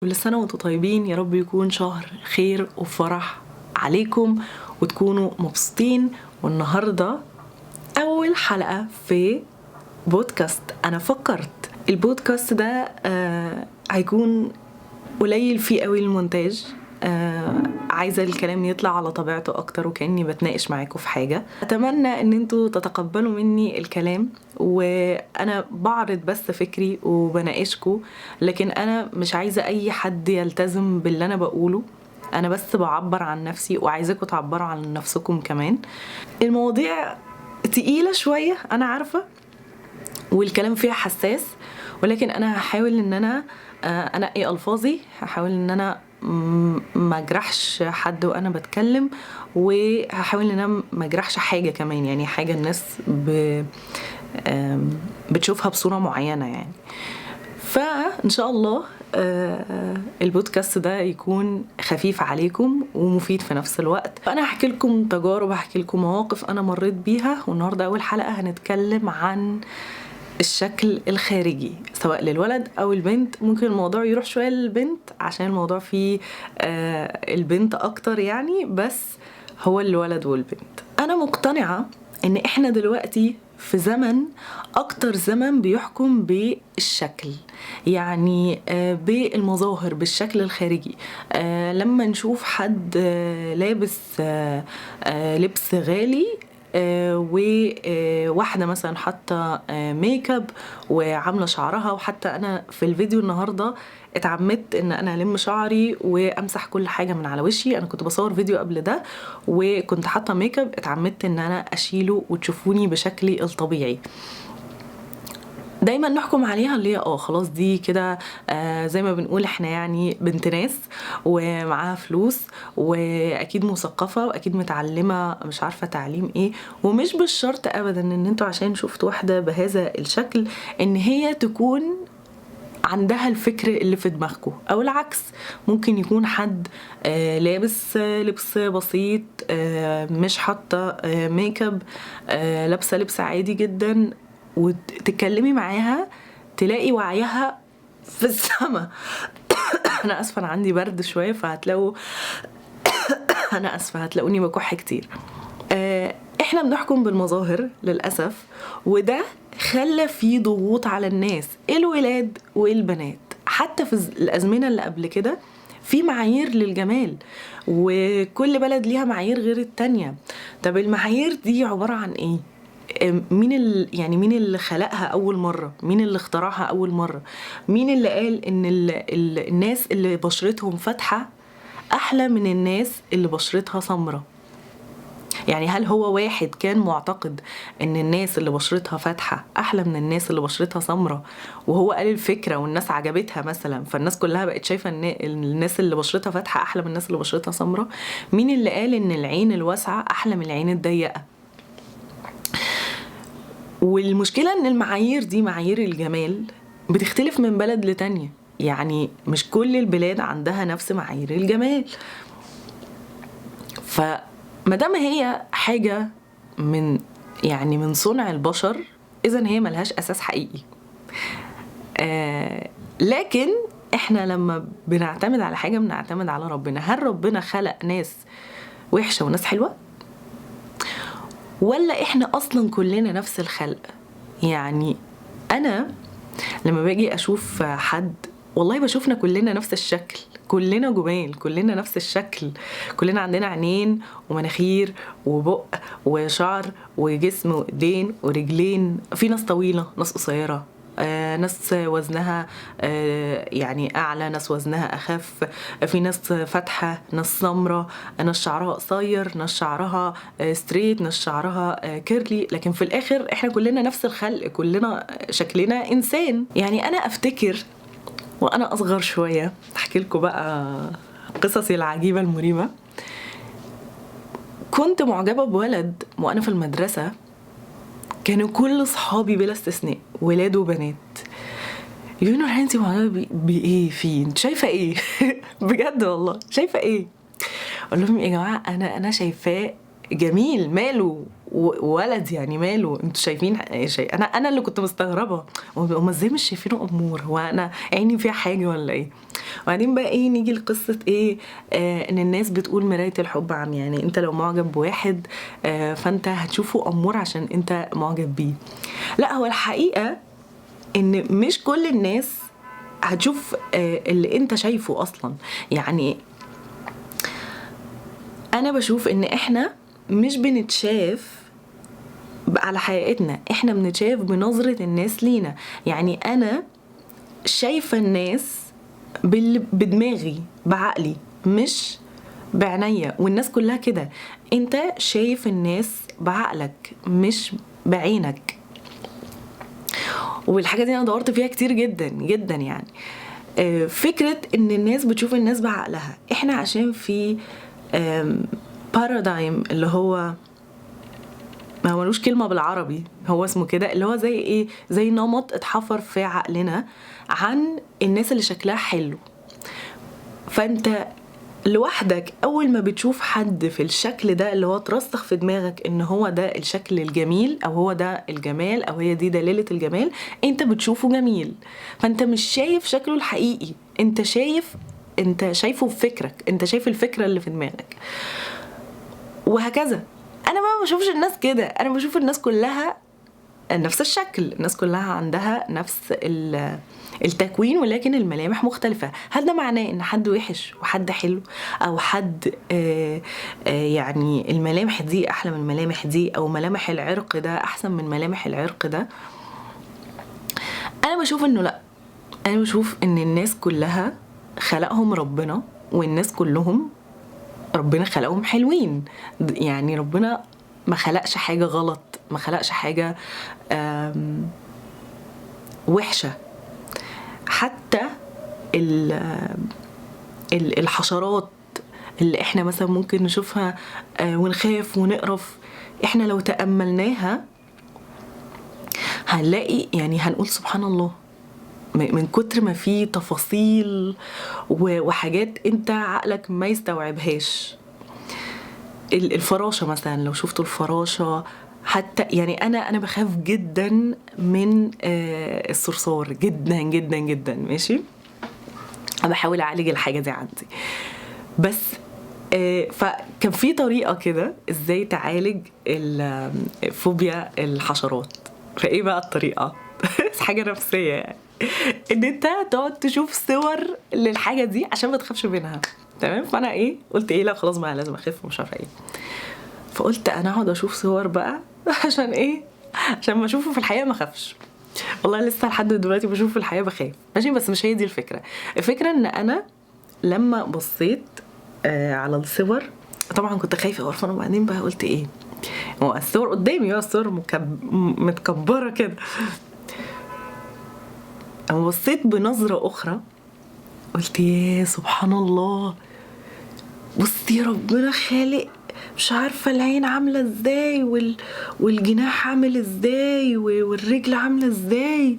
كل سنة وانتم طيبين. يا رب يكون شهر خير وفرح عليكم وتكونوا مبسوطين. والنهاردة أول حلقة في بودكاست. أنا فكرت البودكاست ده هيكون قليل فيه قوي المونتاج. عايزة الكلام يطلع على طبيعته أكتر وكأني بتناقش معاكم في حاجة. أتمنى أن انتوا تتقبلوا مني الكلام، وأنا بعرض بس فكري وبناقشكم، لكن أنا مش عايزة أي حد يلتزم باللي أنا بقوله. أنا بس بعبر عن نفسي وعايزاكم تعبروا عن نفسكم كمان. المواضيع تقيلة شوية أنا عارفة، والكلام فيها حساس، ولكن أنا هحاول أن أنا أنقي ألفاظي، هحاول أن أنا ما اجرحش حد وانا بتكلم، وهحاول ان انا ما اجرحش حاجه كمان، يعني حاجه الناس بتشوفها بصوره معينه يعني. فان شاء الله البودكاست ده يكون خفيف عليكم ومفيد في نفس الوقت. فانا هحكي لكم تجارب، هحكي لكم مواقف انا مريت بيها. والنهارده اول حلقه هنتكلم عن الشكل الخارجي سواء للولد او البنت. ممكن الموضوع يروح شوية للبنت عشان الموضوع فيه البنت اكتر يعني، بس هو الولد والبنت. انا مقتنعة ان احنا دلوقتي في زمن اكتر زمن بيحكم بالشكل، يعني بالمظاهر، بالشكل الخارجي. لما نشوف حد لابس لبس غالي، وواحدة مثلا حاطة ميك اب وعاملة شعرها، وحتى انا في الفيديو النهاردة اتعمدت ان انا الم شعري وامسح كل حاجة من على وشي. انا كنت بصور فيديو قبل ده وكنت حاطة ميك اب، اتعمدت ان انا اشيله وتشوفوني بشكلي الطبيعي. دايما نحكم عليها اللي هي خلاص دي كده زي ما بنقول احنا يعني بنت ناس ومعاها فلوس واكيد مثقفة واكيد متعلمة، مش عارفة تعليم ايه. ومش بالشرط ابدا ان انتوا عشان شفتوا واحدة بهذا الشكل ان هي تكون عندها الفكر اللي في دماغكم، او العكس. ممكن يكون حد لابس لبس بسيط، مش حاطة ميك اب، لابسة لبس عادي جدا، وتتكلمي معاها تلاقي وعيها في السما. انا اسفة، انا عندي برد شوية فهتلاقوا انا اسفة هتلاقوني بكح كتير. احنا بنحكم بالمظاهر للأسف، وده خلى فيه ضغوط على الناس، الولاد والبنات. حتى في الأزمنة اللي قبل كده في معايير للجمال، وكل بلد ليها معايير غير التانية. طب المعايير دي عبارة عن ايه؟ مين اللي خلقها أول مرة؟ مين اللي اخترعها أول مرة؟ مين اللي قال إن الناس اللي بشرتهم فاتحة أحلى من الناس اللي بشرتها سمرة؟ يعني هل هو واحد كان معتقد ان الناس اللي بشرتها فاتحة احلى من الناس اللي بشرتها سمرة، وهو قال الفكرة والناس عجبتها مثلا، فالناس كلها بقت شايفة ان الناس اللي بشرتها فاتحة احلى من الناس اللي بشرتها سمرة؟ مين اللي قال ان العين الواسعة احلى من العين الضيقة؟ والمشكلة ان المعايير دي، معايير الجمال، بتختلف من بلد لتانية. يعني مش كل البلاد عندها نفس معايير الجمال. فمادام هي حاجة من صنع البشر، إذن هي ملهاش أساس حقيقي. لكن احنا لما بنعتمد على حاجة بنعتمد على ربنا. هل ربنا خلق ناس وحشة وناس حلوة؟ ولا احنا اصلا كلنا نفس الخلق؟ يعني انا لما باجي اشوف حد والله بشوفنا كلنا نفس الشكل، كلنا جمال، كلنا نفس الشكل، كلنا عندنا عينين ومناخير وبق وشعر وجسم وايدين ورجلين. في ناس طويلة، ناس قصيرة، ناس وزنها يعني أعلى، ناس وزنها أخف، في ناس فاتحة، ناس سمرة، ناس شعرها قصير، ناس شعرها ستريت، ناس شعرها كيرلي. لكن في الآخر إحنا كلنا نفس الخلق، كلنا شكلنا إنسان. يعني أنا أفتكر وأنا أصغر شوية، أحكي لكم بقى قصصي العجيبة المريبة. كنت معجبة بولد وأنا في المدرسة، كانوا كل صحابي بلا استثناء ولاد وبنات يقولوا لي انتي معجبة بايه؟ فين؟ شايفة ايه؟ بجد والله شايفة ايه؟ اقول لهم يا جماعة انا شايفاه جميل ماله ولد يعني ماله انتوا شايفين شيء. انا اللي كنت مستغربه هما ازاي مش شايفينه امور، هو انا عيني فيها حاجه ولا ايه؟ وبعدين بقى ايه نيجي لقصه ايه، ان الناس بتقول مرايه الحب عم، يعني انت لو معجب بواحد فانت هتشوفه امور عشان انت معجب بيه. لا، هو الحقيقه ان مش كل الناس هتشوف اللي انت شايفه اصلا. يعني انا بشوف ان احنا مش بنتشاف على حقيقتنا، احنا بنتشاف بنظرة الناس لينا. يعني انا شايفة الناس بدماغي بعقلي مش بعناية، والناس كلها كده. انت شايف الناس بعقلك مش بعينك، والحاجة دي انا دورت فيها كتير جدا جدا. يعني فكرة ان الناس بتشوف الناس بعقلها، احنا عشان في بارادايم اللي هو ما هو ملوش كلمة بالعربي، هو اسمه كده، اللي هو زي ايه، زي نمط اتحفر في عقلنا عن الناس اللي شكلها حلو. فانت لوحدك اول ما بتشوف حد في الشكل ده اللي هو ترسخ في دماغك ان هو ده الشكل الجميل او هو ده الجمال او هي دي دلالة الجمال، انت بتشوفه جميل. فانت مش شايف شكله الحقيقي، انت شايفه في فكرك، انت شايف الفكرة اللي في دماغك. وهكذا. انا ما بشوفش الناس كده، انا بشوف الناس كلها نفس الشكل، الناس كلها عندها نفس التكوين، ولكن الملامح مختلفة. هل ده معناه ان حد وحش وحد حلو، او حد يعني الملامح دي احلى من الملامح دي، او ملامح العرق ده احسن من ملامح العرق ده؟ انا بشوف انه لا، انا بشوف ان الناس كلها خلقهم ربنا، والناس كلهم ربنا خلقهم حلوين. يعني ربنا ما خلقش حاجة غلط، ما خلقش حاجة وحشة. حتى الحشرات اللي احنا مثلا ممكن نشوفها ونخاف ونقرف، احنا لو تأملناها هنلاقي، يعني هنقول سبحان الله، من كتر ما في تفاصيل وحاجات انت عقلك ما يستوعبهاش. الفراشة مثلا، لو شفتوا الفراشة حتى، يعني انا بخاف جدا من الصرصار، جدا جدا جدا. ماشي، انا بحاول اعالج الحاجة دي عندي، بس فكان في طريقة كده ازاي تعالج فوبيا الحشرات. فايه بقى الطريقة؟ حاجة نفسية يعني، ان انت تقعد تشوف صور للحاجة دي عشان ما تخافش منها. تمام. فانا قلت لا خلاص بقى لازم اخف ومش عارفه ايه. فقلت انا اقعد اشوف صور بقى عشان عشان ما اشوفه في الحقيقة ما اخافش. والله لسه لحد دلوقتي بشوف في الحقيقة بخاف. ماشي، بس مش هي دي الفكرة. الفكرة ان انا لما بصيت على الصور طبعا كنت خايفة وقرفانة، وبعدين بقى قلت هو الصور قدامي، الصور متكبرة كده. اما بصيت بنظرة اخرى قلت يا سبحان الله، بصي ربنا خالق مش عارفة العين عاملة ازاي والجناح عامل ازاي والرجل عاملة ازاي.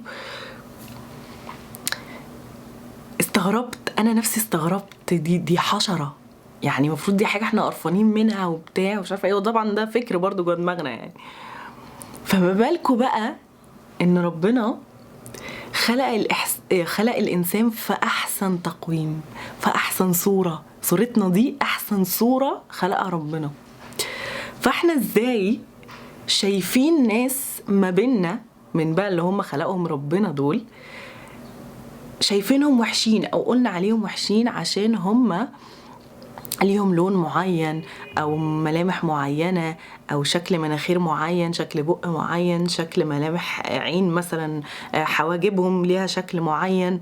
استغربت، انا نفسي استغربت، دي حشرة، يعني المفروض دي حاجة احنا قرفانين منها وبتاع ومش عارفة ايه. وطبعا ده فكر برضو جوه دماغنا يعني. فما بالكوا بقى ان ربنا خلق الانسان في احسن تقويم، في احسن صورتنا دي احسن صورة خلقها ربنا. فاحنا ازاي شايفين ناس ما بيننا من بقى اللي هم خلقهم ربنا دول، شايفينهم وحشين او قلنا عليهم وحشين عشان هم ليهم لون معين او ملامح معينة او شكل مناخير معين، شكل بق معين، شكل ملامح عين مثلا، حواجبهم ليها شكل معين،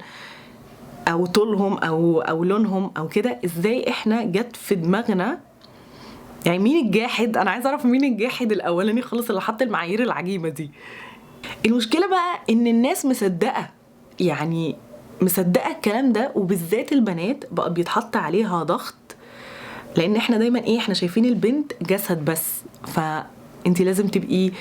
او طولهم او لونهم او كده. ازاي احنا جت في دماغنا؟ يعني مين الجاحد؟ انا عايز اعرف مين الجاحد الاولاني خالص اللي حط المعايير العجيبة دي. المشكلة بقى ان الناس مصدقة، يعني مصدقة الكلام ده، وبالذات البنات بقى بيتحط عليها ضغط، لان احنا دايما احنا شايفين البنت جسد بس، فانتي لازم تبقي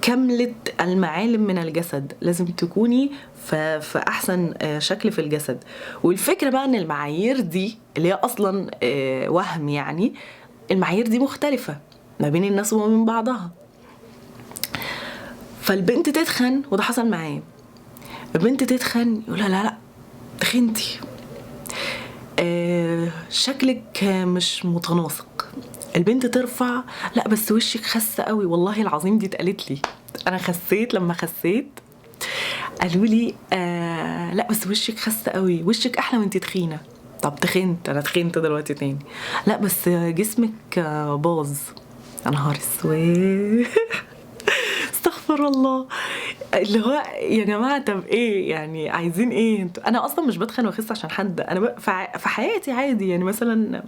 كاملة المعالم من الجسد، لازم تكوني في احسن شكل في الجسد. والفكرة بقى ان المعايير دي اللي هي اصلا وهم، يعني المعايير دي مختلفة. ما بين الناس وما بين بعضها. فالبنت تتخن، وده حصل معايا، البنت تتخن يقولها لا تخنتي، شكلك مش متناسق. البنت ترفع، لا بس وشك خس قوي. والله العظيم دي اتقالت لي، انا خسيت. لما خسيت قالوا لي لا بس وشك خس قوي، وشك احلى وانت تخينه. طب تخنت، انا تخنت دلوقتي تاني. لا بس جسمك باظ. يا نهار اسود. استغفر الله. اللي هو يا جماعه طب ايه يعني، عايزين ايه انتوا؟ انا اصلا مش بتخن واخس عشان حد، انا في حياتي عادي يعني. مثلا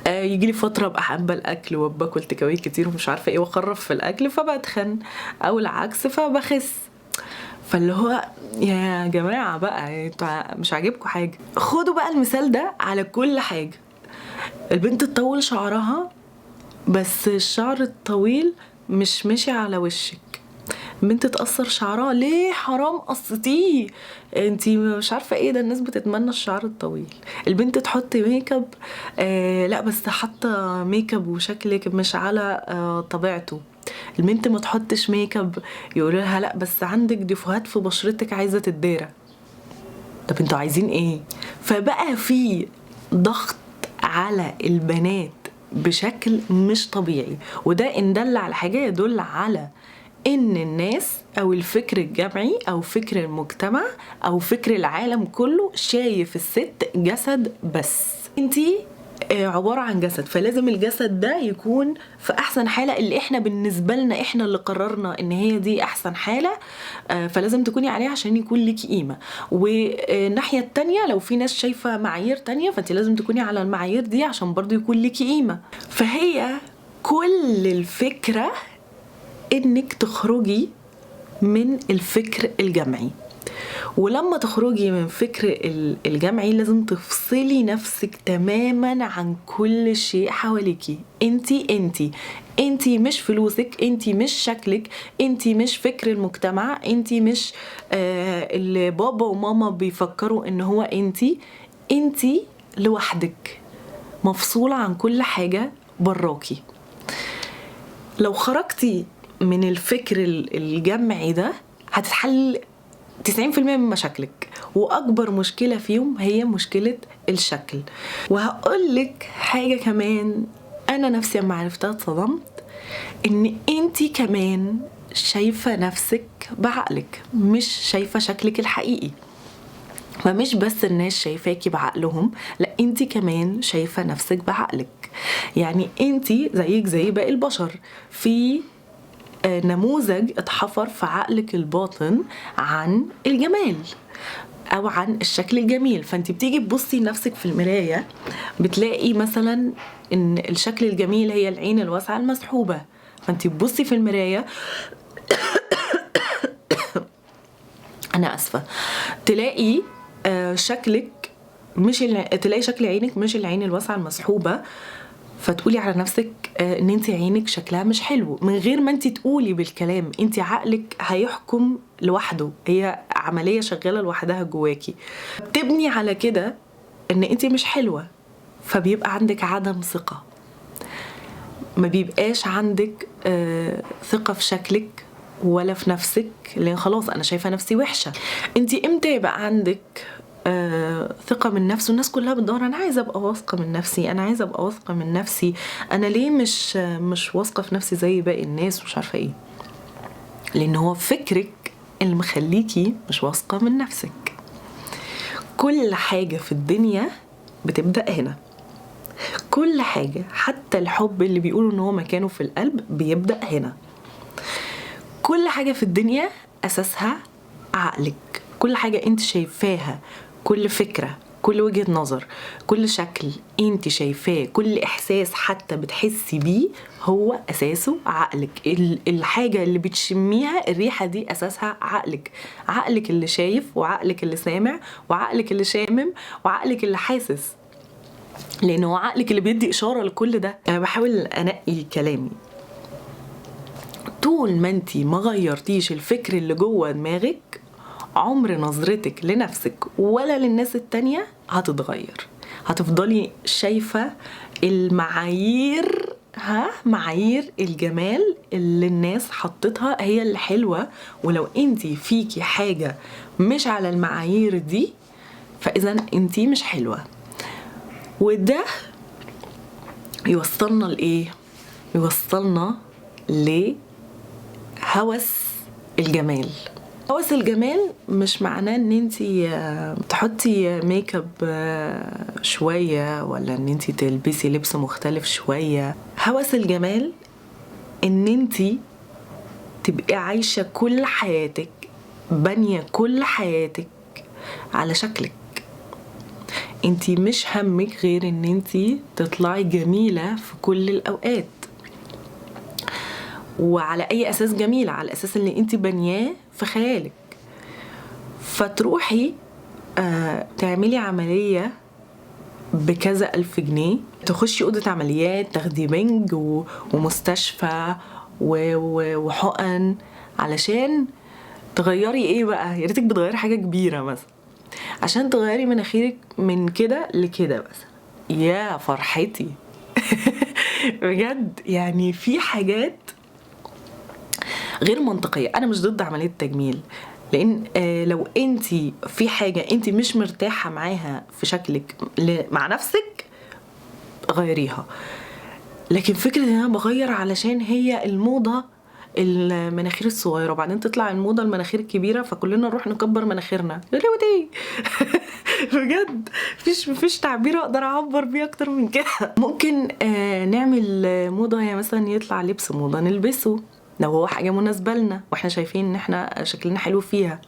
يجي لي فتره ابقى حابه الاكل وباكل تكاوي كتير ومش عارفه ايه واخرف في الاكل فبتخن، او العكس فبخس. فاللي هو يا جماعه بقى انتوا مش عاجبكم حاجه. خدوا بقى المثال ده على كل حاجه. البنت تطول شعرها، بس الشعر الطويل مش ماشي على وشك. بنت تقصر شعرها، ليه حرام قصتيه، انتي مش عارفه ايه ده، الناس بتتمنى الشعر الطويل. البنت تحط ميك اب، لا بس حاطه ميك اب وشكلك مش على طبيعته. البنت ما تحطش ميك اب، يقولوا لها لا بس عندك ديفوهات في بشرتك عايزه تتدارى. طب انتوا عايزين ايه؟ فبقى في ضغط على البنات بشكل مش طبيعي، وده ان دل على حاجه يدل على ان الناس او الفكر الجمعي او فكر المجتمع او فكر العالم كله شايف الست جسد بس. انتي عبارة عن جسد، فلازم الجسد ده يكون في احسن حالة، اللي احنا بالنسبة لنا احنا اللي قررنا ان هي دي احسن حالة، فلازم تكوني عليها عشان يكون ليكي قيمة. والناحية التانية لو في ناس شايفة معايير تانية فانت لازم تكوني على المعايير دي عشان برضو يكون ليكي قيمة. فهي كل الفكرة انك تخرجي من الفكر الجمعي، ولما تخرجي من فكر الجمعي لازم تفصلي نفسك تماما عن كل شيء حواليكي. انتي مش فلوسك، انتي مش شكلك، انتي مش فكر المجتمع، انتي مش اللي بابا وماما بيفكروا ان هو انتي لوحدك مفصولة عن كل حاجة براكي. لو خرجتي من الفكر الجمعي ده هتتحل 90% من مشاكلك، واكبر مشكلة فيهم هي مشكلة الشكل. وهقولك حاجة كمان، انا نفسي لما عرفتها اتصدمت، ان انتي كمان شايفة نفسك بعقلك، مش شايفة شكلك الحقيقي. فمش بس الناس شايفاكي بعقلهم، لا انتي كمان شايفة نفسك بعقلك. يعني انتي زيك زي باقي البشر، في نموذج اتحفر في عقلك الباطن عن الجمال او عن الشكل الجميل. فانت بتيجي تبصي لنفسك في المراية بتلاقي مثلا ان الشكل الجميل هي العين الواسعة المسحوبة، فانت تبصي في المراية انا اسفة، تلاقي شكلك مش تلاقي شكل عينك مش العين الواسعة المسحوبة، فتقولي على نفسك ان انت عينك شكلها مش حلو من غير ما انت تقولي بالكلام. انت عقلك هيحكم لوحده، هي عملية شغالة لوحدها جواكي. بتبني على كده ان انت مش حلوة، فبيبقى عندك عدم ثقة، ما بيبقاش عندك ثقة في شكلك ولا في نفسك، لان خلاص انا شايفة نفسي وحشة. انت امتى يبقى عندك ثقة من نفسه؟ الناس كلها بتدور انا عايزة ابقى واثقة من نفسي، انا عايزة ابقى واثقة من نفسي، انا ليه مش واثقة في نفسي زي باقي الناس ومش عارفة ايه. لان هو فكرك اللي مخليكي مش واثقة من نفسك. كل حاجة في الدنيا بتبدأ هنا، كل حاجة، حتى الحب اللي بيقولوا ان هو مكانه في القلب بيبدأ هنا. كل حاجة في الدنيا اساسها عقلك، كل حاجة انت شايفاها، كل فكرة، كل وجهة نظر، كل شكل انت شايفاه، كل احساس حتى بتحسي بيه هو اساسه عقلك. الحاجة اللي بتشميها، الريحة دي اساسها عقلك. عقلك اللي شايف، وعقلك اللي سامع، وعقلك اللي شامم، وعقلك اللي حاسس، لانه عقلك اللي بيدي اشارة لكل ده. انا بحاول انقي كلامي. طول ما انتي ما غيرتيش الفكر اللي جوه دماغك، عمر نظرتك لنفسك ولا للناس التانية هتتغير. هتفضلي شايفة المعايير معايير الجمال اللي الناس حطتها هي اللي حلوة، ولو انتي فيكي حاجة مش على المعايير دي فإذا انتي مش حلوة. وده يوصلنا لإيه؟ يوصلنا لهوس الجمال. هوس الجمال مش معناه ان انتي تحطي ميك اب شوية ولا ان انتي تلبسي لبس مختلف شوية. هوس الجمال ان انتي تبقي عايشة كل حياتك، بانية كل حياتك على شكلك. انتي مش همك غير ان انتي تطلعي جميلة في كل الاوقات. وعلى اي اساس جميلة؟ على الاساس اللي انتي بانياه في خيالك. فتروحي تعملي عملية بكذا ألف جنيه، تخشي أوضة عمليات، تاخدي بنج ومستشفى وحقن علشان تغيري ايه بقى؟ يا ريتك بتغيري حاجة كبيرة مثلا عشان تغيري مناخيرك من كده لكده بس. يا فرحتي بجد يعني في حاجات غير منطقية. أنا مش ضد عملية التجميل، لأن لو انتي في حاجة انتي مش مرتاحة معاها في شكلك مع نفسك غيريها. لكن فكرة ان انا بغير علشان هي الموضة المناخير الصغيرة وبعدين تطلع الموضة المناخير الكبيرة فكلنا نروح نكبر مناخيرنا، ليه؟ بجد مفيش تعبير اقدر اعبر بيه اكتر من كده. ممكن نعمل موضة، هي مثلا يطلع لبس موضة نلبسه لو هو حاجة مناسبة لنا واحنا شايفين ان احنا شكلنا حلو فيها.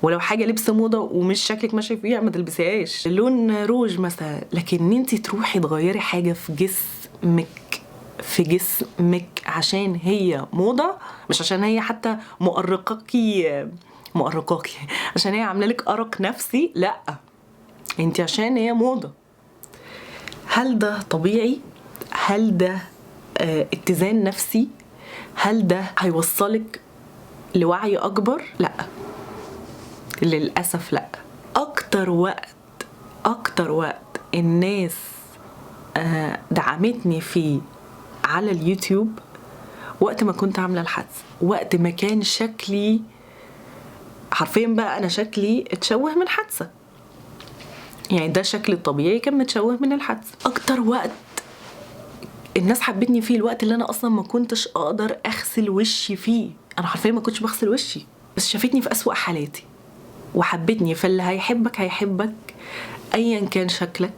ولو حاجة لبس موضة ومش شكلك ماشي فيها ما تلبسيهاش. لون روج مثلا. لكن ان انتي تروحي تغيري حاجة في جسمك عشان هي موضة، مش عشان هي حتى مؤرقاكي عشان هي عامله لك أرق نفسي، لا، انتي عشان هي موضة. هل ده طبيعي؟ هل ده اتزان نفسي؟ هل ده هيوصلك لوعي أكبر؟ لا، للأسف لا. أكتر وقت الناس دعمتني فيه على اليوتيوب وقت ما كنت عاملة الحدث، وقت ما كان شكلي حرفيا بقى أنا شكلي اتشوه من حادثة، يعني ده شكل الطبيعي كان متشوه من الحادثة. أكتر وقت الناس حبتني فيه الوقت اللي أنا أصلا ما كنتش أقدر أغسل وشي فيه. أنا حرفيا ما كنتش بغسل وشي، بس شافتني في أسوأ حالاتي وحبتني. فاللي هيحبك أيا كان شكلك،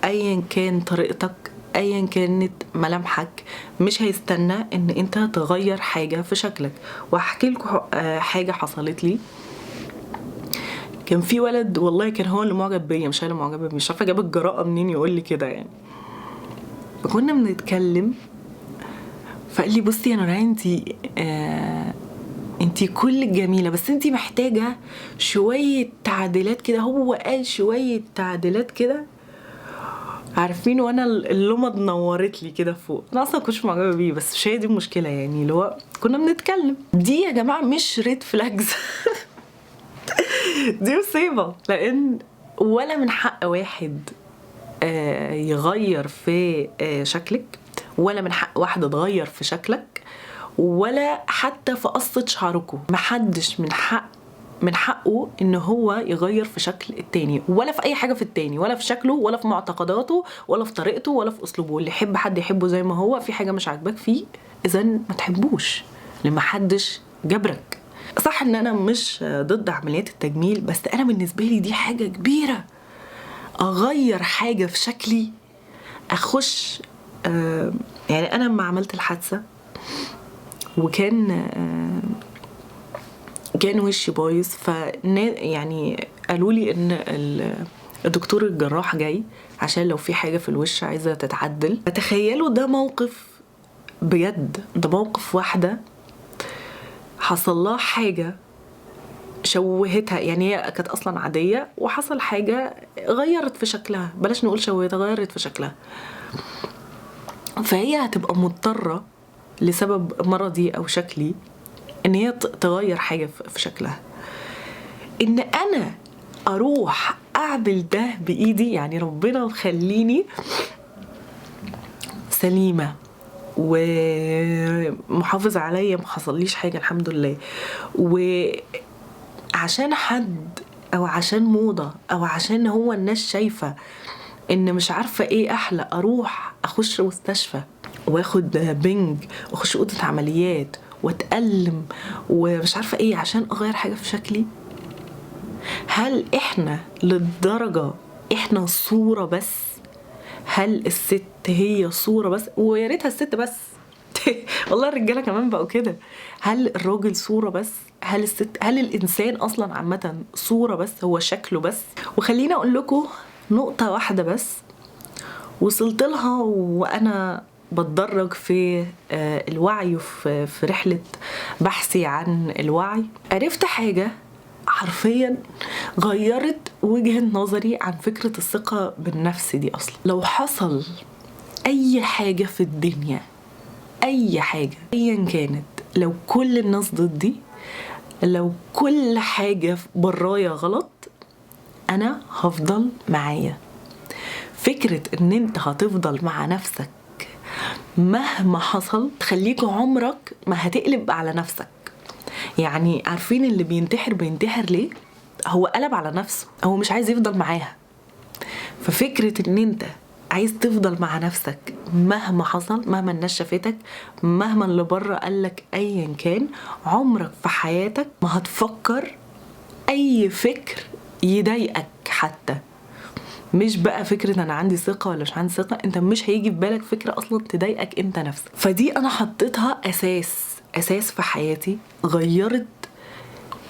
أيا كان طريقتك، أيا كانت ملامحك، مش هيستنى إن أنت تغير حاجة في شكلك. وهحكي لكم حاجة حصلت لي. كان في ولد والله كان هو اللي معجب بيا، مش انا اللي معجبه بيه، مش عارفه جاب الجراءه منين يقول لي كده يعني. فكنا بنتكلم فقال لي بصي يا نوران انتي كل جميله بس انتي محتاجه شويه تعديلات كده. هو قال شويه تعديلات كده عارفين، وانا اللمض نورت لي كده فوق. انا اصلا كنتش معجبه بيه بس مش هي دي المشكله يعني، اللي هو كنا بنتكلم. دي يا جماعه مش ريد فلاجز دي مصيبة. لأن ولا من حق واحد يغير في شكلك، ولا من حق واحدة تغير في شكلك، ولا حتى في قصة شعركم. محدش من حقه ان هو يغير في شكل التاني، ولا في اي حاجة في التاني، ولا في شكله، ولا في معتقداته، ولا في طريقته، ولا في اسلوبه. اللي يحب حد يحبه زي ما هو. في حاجة مش عاجباك فيه اذا ما تحبوش، لما حدش جبرك. صح ان انا مش ضد عمليات التجميل، بس انا بالنسبة لي دي حاجة كبيرة. اغير حاجة في شكلي، اخش يعني انا لما عملت الحادثة وكان كان وشي بايظ، يعني قالوا لي ان الدكتور الجراح جاي عشان لو في حاجة في الوش عايزة تتعدل. فتخيلوا ده موقف بجد، ده موقف واحدة حصل لها حاجة شوهتها، يعني هي كانت اصلا عادية وحصل حاجة غيرت في شكلها، بلاش نقول شوهتها، غيرت في شكلها. فهي هتبقى مضطرة لسبب مرضي او شكلي ان هي تغير حاجة في شكلها. ان انا اروح اعمل ده بايدي، يعني ربنا مخليني سليمة ومحافظ عليا ما حصليش حاجة الحمد لله. وعشان حد او عشان موضة او عشان هو الناس شايفة ان مش عارفة ايه احلى، اروح اخش مستشفى واخد بنج واخش اوضة عمليات واتألم ومش عارفة ايه عشان اغير حاجة في شكلي؟ هل احنا للدرجة احنا صورة بس؟ هل الست هي صورة بس؟ ويا ريتها الست بس والله الرجالة كمان بقوا كده. هل الراجل صورة بس؟ هل الست، هل الإنسان أصلا عامة صورة بس، هو شكله بس؟ وخليني أقول لكم نقطة واحدة بس وصلت لها وأنا بتدرج في الوعي، في رحلة بحثي عن الوعي. عرفت حاجة حرفيا غيرت وجهة نظري عن فكرة الثقة بالنفس دي. أصلا لو حصل أي حاجة في الدنيا، أي حاجة أيا كانت، لو كل الناس ضدي، لو كل حاجة برايا غلط، أنا هفضل معايا. فكرة إن أنت هتفضل مع نفسك مهما حصل تخليك عمرك ما هتقلب على نفسك. يعني عارفين اللي بينتحر ليه؟ هو قلب على نفسه، هو مش عايز يفضل معاها. ففكرة ان انت عايز تفضل مع نفسك مهما حصل، مهما الناس شافتك، مهما اللي بره قالك ايا كان، عمرك في حياتك ما هتفكر اي فكر يضايقك. حتى مش بقى فكرة انا عندي ثقة ولا مش عندي ثقة، انت مش هيجي في بالك فكرة اصلا تضايقك انت نفسك. فدي انا حطيتها اساس في حياتي، غيرت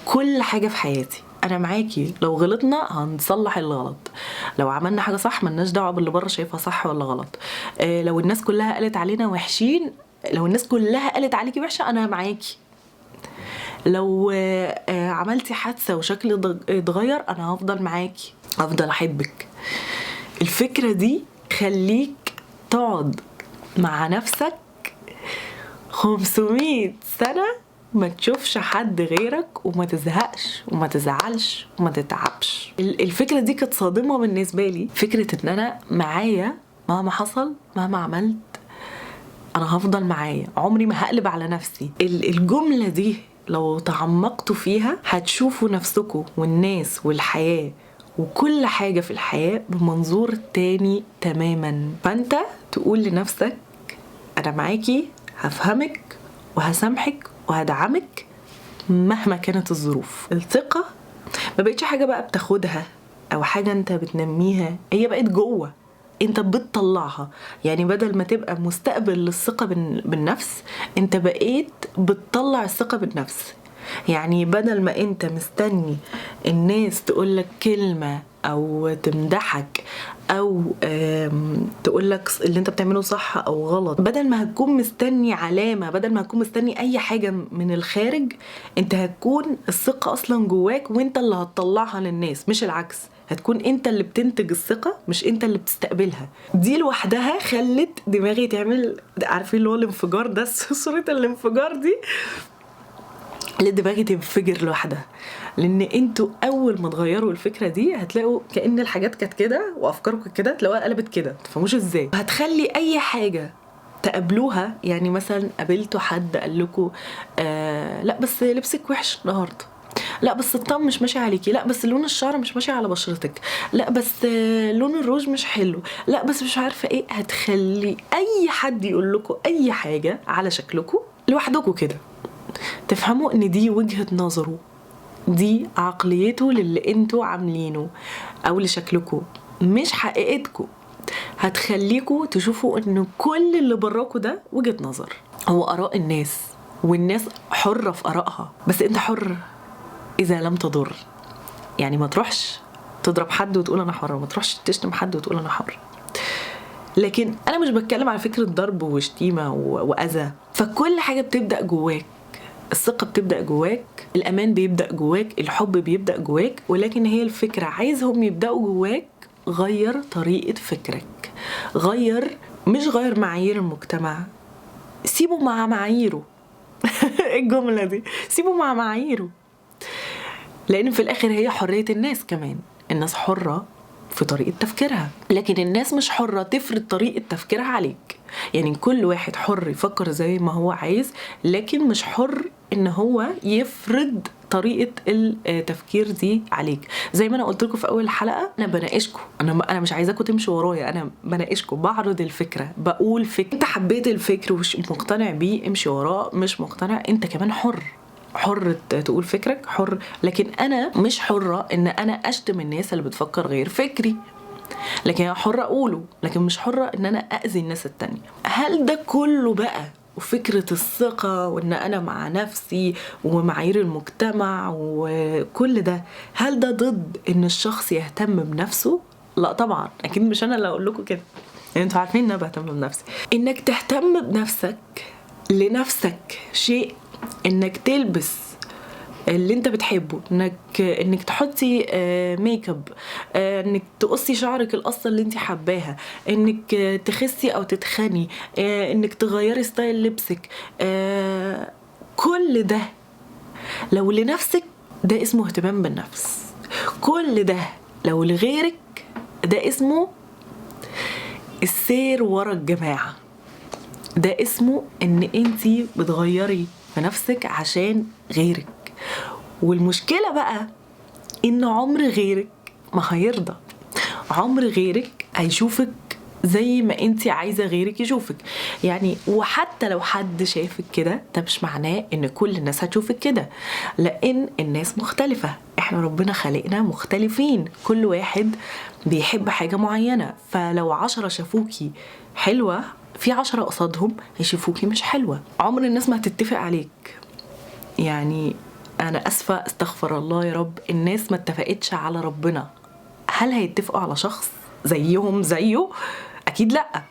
كل حاجة في حياتي. انا معاكي، لو غلطنا هنصلح الغلط، لو عملنا حاجة صح ملناش دعوة باللي بره شايفها صح ولا غلط. لو الناس كلها قالت علينا وحشين، لو الناس كلها قالت عليكي وحشة انا معاكي. لو عملتي حادثة وشكلي اتغير انا هفضل معاكي، هفضل احبك. الفكرة دي خليك تقعد مع نفسك 500 سنة ما تشوفش حد غيرك وما تزهقش وما تزعلش وما تتعبش. الفكرة دي كانت صادمة بالنسبة لي، فكرة ان انا معايا مهما حصل، مهما عملت انا هفضل معايا، عمري ما هقلب على نفسي. الجملة دي لو تعمقتوا فيها هتشوفوا نفسكوا والناس والحياة وكل حاجة في الحياة بمنظور تاني تماما. فانت تقول لنفسك انا معاكي، هفهمك وهسامحك وهدعمك مهما كانت الظروف. الثقة ما بقتش حاجة بقى بتاخدها او حاجة انت بتنميها، هي بقت جوه انت بتطلعها. يعني بدل ما تبقى مستقبل للثقة بالنفس، انت بقيت بتطلع الثقة بالنفس. يعني بدل ما انت مستني الناس تقولك كلمة او تمدحك او تقولك اللي انت بتعمله صح او غلط، بدل ما هتكون مستني علامة، بدل ما هتكون مستني اي حاجة من الخارج، انت هتكون الثقة اصلا جواك وانت اللي هتطلعها للناس، مش العكس. هتكون انت اللي بتنتج الثقة مش انت اللي بتستقبلها. دي لوحدها خلت دماغي تعمل، عارفين اللي هو الانفجار ده، صورة الانفجار دي اللي دماغي تنفجر لوحدها. لان انتوا اول ما تغيروا الفكرة دي هتلاقوا كأن الحاجات كانت كده وافكاركم كده تلاقوها قلبت كده، تفهموش ازاي. هتخلي اي حاجة تقابلوها، يعني مثلا قابلتوا حد قال لكم لا بس لبسك وحش النهارده، لا بس الطقم مش ماشي عليكي، لا بس لون الشعر مش ماشي على بشرتك، لا بس لون الروج مش حلو، لا بس مش عارفه ايه. هتخلي اي حد يقول لكم اي حاجه على شكلكم لوحدكم كده تفهموا ان دي وجهه نظره، دي عقليته للي انتوا عاملينه او لشكلكم، مش حقيقتكم. هتخليكوا تشوفوا ان كل اللي براكوا ده وجهه نظر، هو اراء الناس، والناس حره في ارائها، بس انت حر إذا لم تضر. يعني ما تروحش تضرب حد وتقول أنا حرة، ما تروحش تشتم حد وتقول أنا حرة. لكن أنا مش بتكلم على فكرة ضرب وشتيمة وأذى. فكل حاجة بتبدأ جواك، الثقة بتبدأ جواك، الأمان بيبدأ جواك، الحب بيبدأ جواك. ولكن هي الفكرة عايزهم يبدأوا جواك. غير طريقة فكرك، مش غير معايير المجتمع، سيبه مع معاييره الجملة دي، سيبه مع معاييره. لأن في الآخر هي حرية الناس كمان، الناس حرة في طريقة تفكيرها، لكن الناس مش حرة تفرض طريقة تفكيرها عليك. يعني كل واحد حر يفكر زي ما هو عايز، لكن مش حر ان هو يفرض طريقة التفكير دي عليك. زي ما انا قلت لكم في اول الحلقة، انا بناقشكم، انا مش عايزاكم تمشوا ورايا، انا بناقشكم، بعرض الفكرة، بقول فكرة، انت حبيت الفكر ومش مقتنع بيه امشي وراه، مش مقتنع انت كمان حر تقول فكرك، حر. لكن انا مش حرة ان انا اشتم الناس اللي بتفكر غير فكري، لكن انا حرة اقوله، لكن مش حرة ان انا اذي الناس التانية. هل ده كله بقى وفكرة الثقة وان انا مع نفسي ومعايير المجتمع وكل ده، هل ده ضد ان الشخص يهتم بنفسه؟ لا طبعا، اكيد مش انا اللي اقول لكم كده، يعني انتوا عارفين ان انا بهتم بنفسي. انك تهتم بنفسك لنفسك شيء، انك تلبس اللي انت بتحبه، انك تحطي ميك اب، انك تقصي شعرك القصه اللي انت حباها، انك تخسي او تتخني، انك تغيري ستايل لبسك، كل ده لو لنفسك ده اسمه اهتمام بالنفس. كل ده لو لغيرك ده اسمه السير ورا الجماعه، ده اسمه ان انتي بتغيري في نفسك عشان غيرك. والمشكلة بقى ان عمر غيرك ما هيرضى، عمر غيرك هيشوفك زي ما انتي عايزة غيرك يشوفك. يعني وحتى لو حد شايفك كده، ده مش معناه ان كل الناس هتشوفك كده، لان الناس مختلفة، احنا ربنا خلقنا مختلفين، كل واحد بيحب حاجة معينة. فلو 10 شافوكي حلوة، في 10 قصادهم هيشوفوكي مش حلوة. عمر الناس ما هتتفق عليك. يعني انا اسفة، استغفر الله يا رب، الناس ما اتفقتش على ربنا، هل هيتفقوا على شخص زيهم زيه؟ اكيد لا.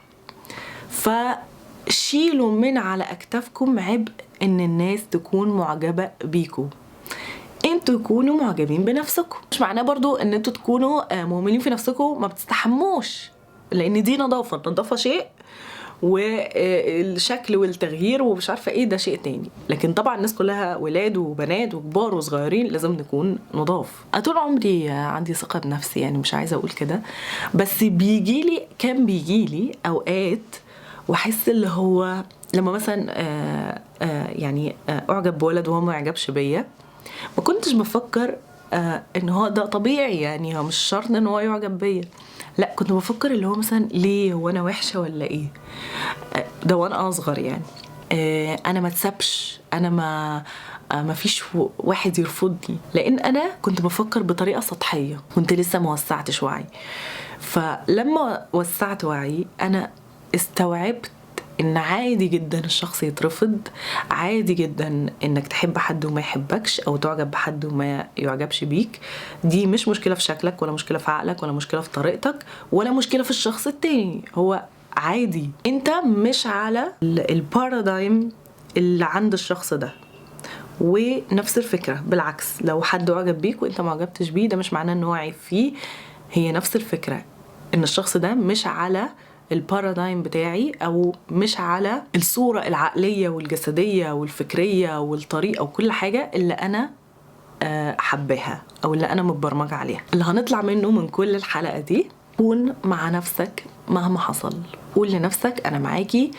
فشيلوا من على اكتافكم عبء ان الناس تكون معجبة بيكم، انتوا تكونوا معجبين بنفسكم. مش معناه برضو ان انتوا تكونوا مهملين في نفسكم ما بتستحموش، لان دي النظافة شيء، والشكل والتغيير ومش عارفه ايه ده شيء تاني. لكن طبعا الناس كلها ولاد وبنات وكبار وصغيرين، لازم نكون نضاف. طول عمري عندي ثقه بنفسي، يعني مش عايزه اقول كده، بس كان بيجيلي اوقات واحس اللي هو لما مثلا يعني اعجب بولد وهو ما يعجبش بيا، ما كنتش بفكر ان هو ده طبيعي، يعني هو مش شرط ان هو يعجب بيا، لا كنت بفكر اللي هو مثلا ليه، هو انا وحشه ولا ايه؟ ده وانا اصغر يعني. انا ما اتسبش، انا ما فيش واحد يرفضني، لان انا كنت بفكر بطريقه سطحيه، كنت لسه ما وسعتش وعي. فلما وسعت وعي انا استوعبت ان عادي جدا الشخص يترفض، عادي جدا انك تحب حد وما يحبكش، او تعجب بحد وما يعجبش بيك. دي مش مشكلة في شكلك، ولا مشكلة في عقلك، ولا مشكلة في طريقتك، ولا مشكلة في الشخص التاني، هو عادي. انت مش على البارادايم اللي عند الشخص ده. ونفس الفكرة بالعكس، لو حد اعجب بيك وانت ما عجبتش بيه، ده مش معناه ان هو عيب فيه، هي نفس الفكرة، ان الشخص ده مش على البارادايم بتاعي، او مش على الصورة العقلية والجسدية والفكرية والطريقة وكل حاجة اللي انا حباها او اللي انا متبرمجة عليها. اللي هنطلع منه من كل الحلقة دي، كون مع نفسك مهما حصل، قول لنفسك انا معاكي،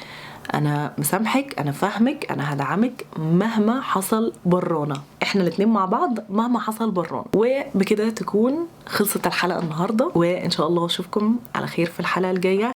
انا مسامحك، انا فاهمك، انا هدعمك مهما حصل برانا، احنا الاتنين مع بعض مهما حصل برانا. وبكده تكون خلصت الحلقة النهاردة، وان شاء الله اشوفكم على خير في الحلقة الجاية.